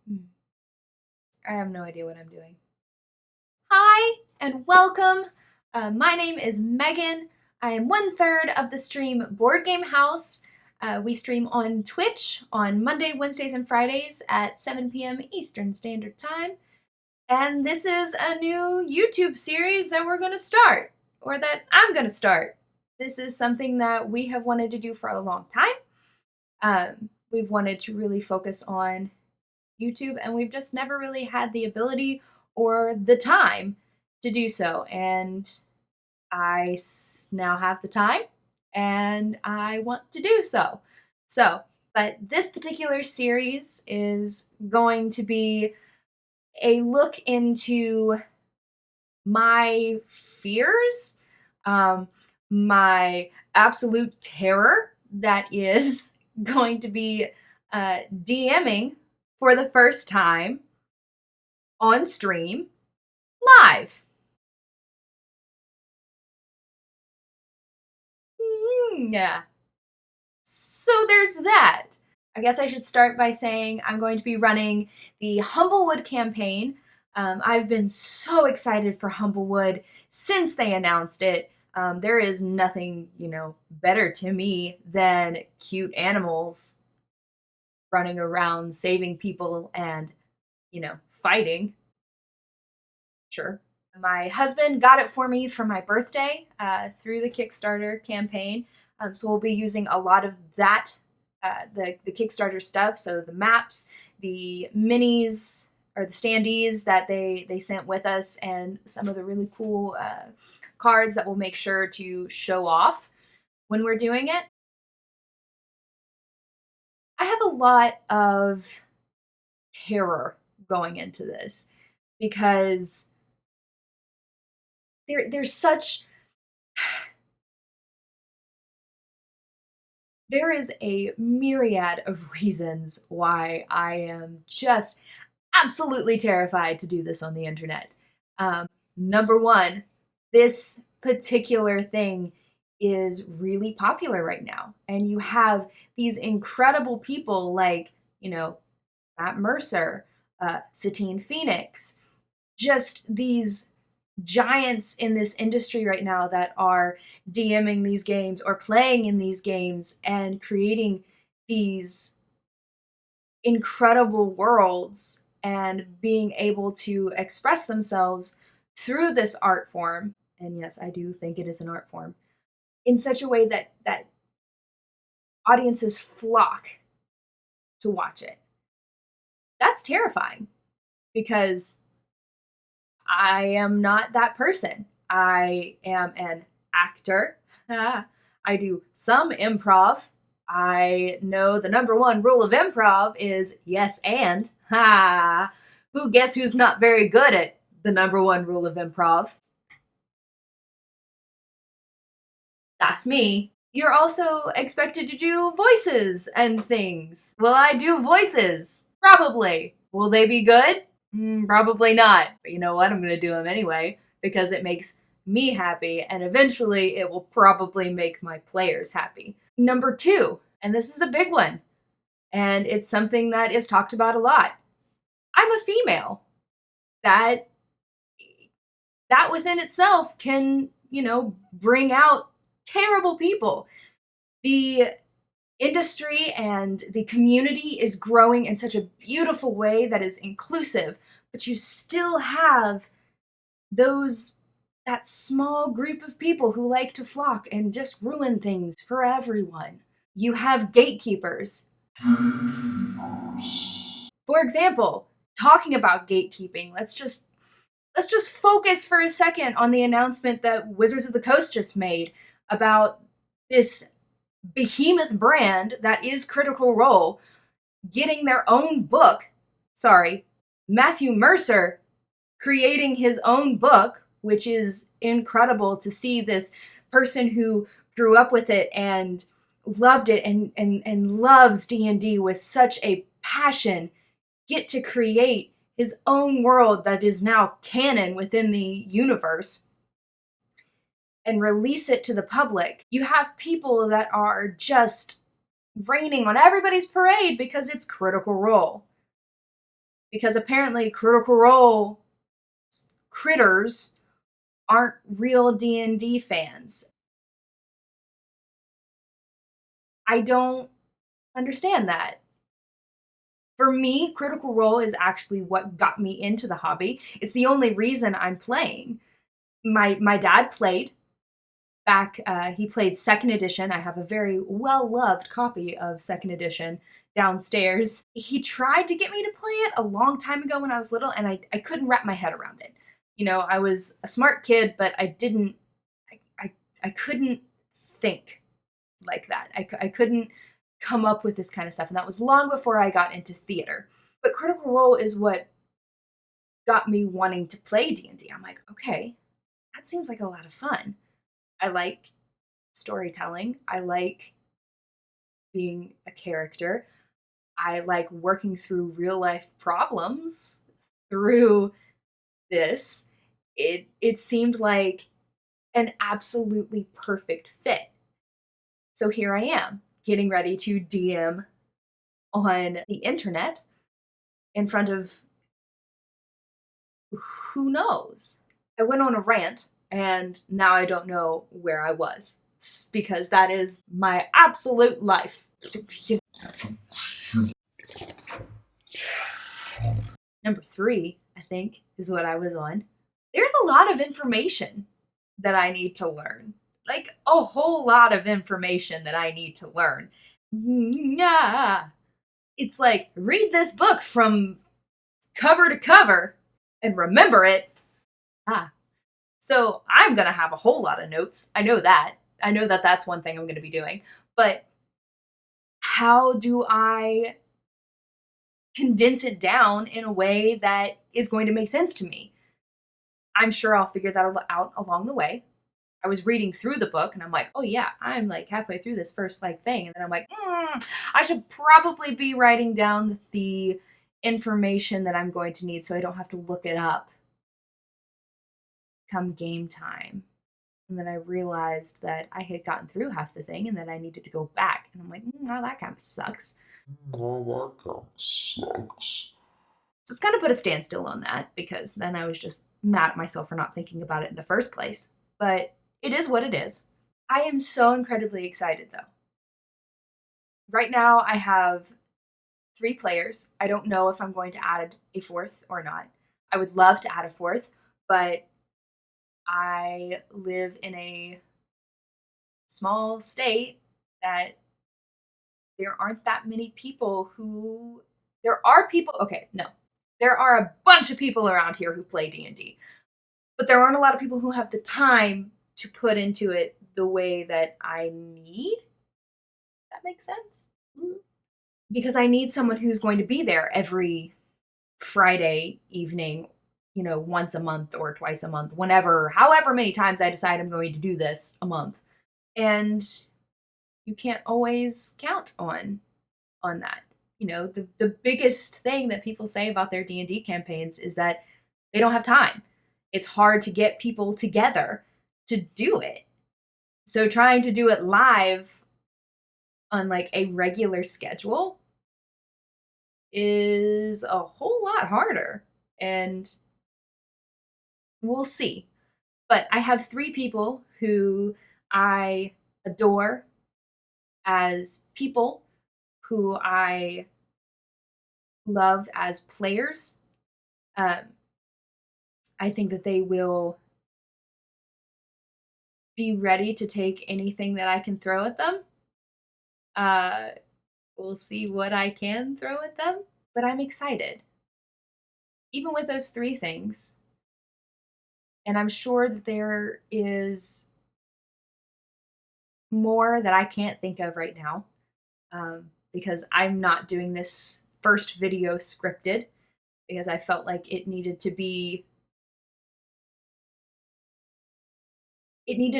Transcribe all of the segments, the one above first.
Hmm. I have no idea what I'm doing. Hi, and welcome. My name is Megan. I am one third of the stream Board Game House. We stream on Twitch on Monday, Wednesdays, and Fridays at 7 p.m. Eastern Standard Time. And this is a new YouTube series that we're going to start, or that I'm going to start. This is something that we have wanted to do for a long time. We've wanted to really focus on YouTube, and we've just never really had the ability or the time to do so. And now have the time, and I want to do so. But this particular series is going to be a look into my fears, um, my absolute terror that is going to be DMing for the first time on stream live. Yeah. So there's that. I guess I should start by saying I'm going to be running the Humblewood campaign. I've been so excited for Humblewood since they announced it. There is nothing, better to me than cute animals running around saving people and, fighting. Sure. My husband got it for me for my birthday through the Kickstarter campaign. So we'll be using a lot of that, the Kickstarter stuff. So the maps, the minis or the standees that they sent with us, and some of the really cool cards that we'll make sure to show off when we're doing it. I have a lot of terror going into this because there's such there is a myriad of reasons why I am just absolutely terrified to do this on the internet. Number one, this particular thing is really popular right now, and you have these incredible people like, Matt Mercer, Satine Phoenix, just these giants in this industry right now that are DMing these games or playing in these games and creating these incredible worlds and being able to express themselves through this art form. And yes, I do think it is an art form in such a way that audiences flock to watch it. That's terrifying because I am not that person. I am an actor. I do some improv. I know the number one rule of improv is yes and. Ha! Who's not very good at the number one rule of improv? That's me. You're also expected to do voices and things. Will I do voices? Probably. Will they be good? Probably not. But you know what? I'm going to do them anyway because it makes me happy, and eventually it will probably make my players happy. Number two, and this is a big one, and it's something that is talked about a lot. I'm a female. That that within itself can, bring out terrible people. The industry and the community is growing in such a beautiful way that is inclusive, but you still have those that small group of people who like to flock and just ruin things for everyone. You have gatekeepers. For example, talking about gatekeeping, let's just focus for a second on the announcement that Wizards of the Coast just made about this behemoth brand that is Critical Role getting their own book. Sorry, Matthew Mercer creating his own book, which is incredible to see this person who grew up with it and loved it and loves D&D with such a passion get to create his own world that is now canon within the universe and release it to the public. You have people that are just raining on everybody's parade because it's Critical Role. because apparently Critical Role critters aren't real D&D fans. I don't understand that. For me, Critical Role is actually what got me into the hobby. It's the only reason I'm playing. My dad played back. He played Second Edition. I have a very well loved copy of Second Edition downstairs. He tried to get me to play it a long time ago when I was little, and I couldn't wrap my head around it. You know, I was a smart kid, but I didn't. I couldn't think like that. I couldn't come up with this kind of stuff, and that was long before I got into theater. But Critical Role is what got me wanting to play D&D. I'm like, okay, that seems like a lot of fun. I like storytelling. I like being a character. I like working through real life problems through this. It seemed like an absolutely perfect fit. So here I am, getting ready to DM on the internet in front of who knows. I went on a rant and now I don't know where I was because that is my absolute life. Number 3, I think, is what I was on. There's a lot of information that I need to learn. Like a whole lot of information that I need to learn. Yeah. It's like read this book from cover to cover and remember it. So I'm going to have a whole lot of notes. I know that. I know that that's one thing I'm going to be doing. But how do I condense it down in a way that is going to make sense to me? I'm sure I'll figure that out along the way. I was reading through the book and I'm like, oh yeah, I'm like halfway through this first like thing. And then I'm like, I should probably be writing down the information that I'm going to need so I don't have to look it up come game time. And then I realized that I had gotten through half the thing and that I needed to go back. And I'm like, well, that kind of sucks. Well, that kind of sucks. So it's kind of put a standstill on that because then I was just mad at myself for not thinking about it in the first place. But it is what it is. I am so incredibly excited though. Right now, I have 3 players. I don't know if I'm going to add a 4th or not. I would love to add a 4th, but I live in a small state that there aren't that many people who there are people okay, no. There are a bunch of people around here who play D&D. But there aren't a lot of people who have the time to put into it the way that I need. That makes sense? Because I need someone who's going to be there every Friday evening, you know, once a month or twice a month, whenever, however many times I decide I'm going to do this a month. And you can't always count on that. You know, the biggest thing that people say about their D&D campaigns is that they don't have time. It's hard to get people together to do it. So trying to do it live on like a regular schedule is a whole lot harder. And we'll see. But I have 3 people who I adore as people, who I love as players. I think that they will be ready to take anything that I can throw at them. We'll see what I can throw at them, but I'm excited. Even with those 3 things, and I'm sure that there is more that I can't think of right now, because I'm not doing this first video scripted, because I felt like it needed to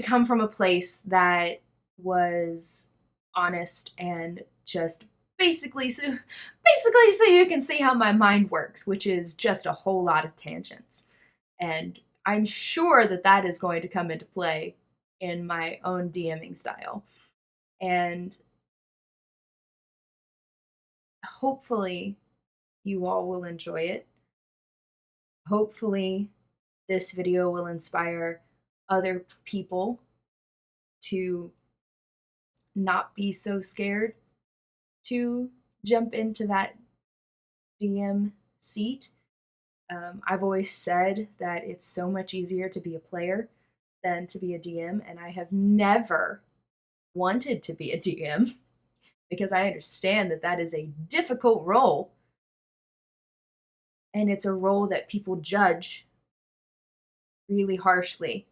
come from a place that was honest and just basically so you can see how my mind works, which is just a whole lot of tangents. And I'm sure that that is going to come into play in my own DMing style. And hopefully you all will enjoy it. Hopefully, this video will inspire other people to not be so scared to jump into that DM seat. I've always said that it's so much easier to be a player than to be a DM, and I have never wanted to be a DM because I understand that that is a difficult role, and it's a role that people judge really harshly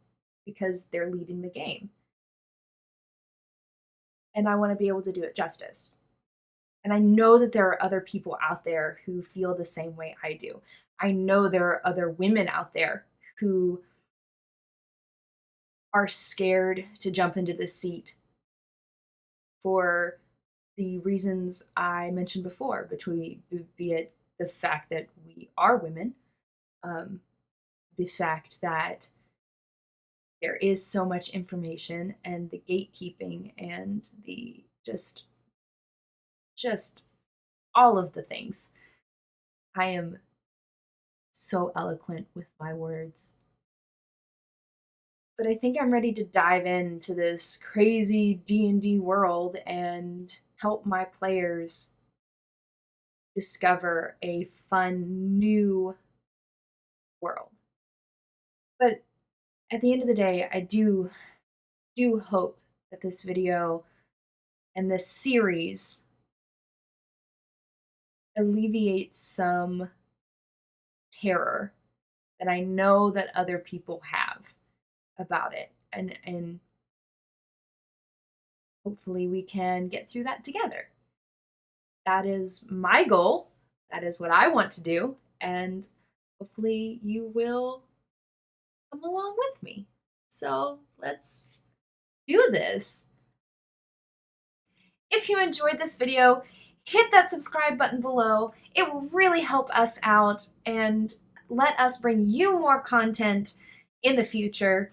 because they're leading the game. And I want to be able to do it justice. And I know that there are other people out there who feel the same way I do. I know there are other women out there who are scared to jump into this seat for the reasons I mentioned before, be it the fact that we are women, the fact that there is so much information, and the gatekeeping, and the just all of the things. I am so eloquent with my words. But I think I'm ready to dive into this crazy D&D world and help my players discover a fun new world. But at the end of the day, I do hope that this video and this series alleviates some terror that I know that other people have about it, and hopefully we can get through that together. That is my goal. That is what I want to do, and hopefully you will come along with me. So let's do this. If you enjoyed this video, hit that subscribe button below. It will really help us out and let us bring you more content in the future.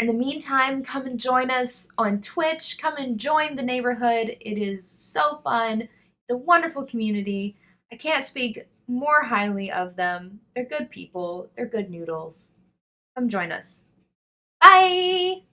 In the meantime, come and join us on Twitch. Come and join the neighborhood. It is so fun. It's a wonderful community. I can't speak more highly of them. They're good people. They're good noodles. Come join us. Bye!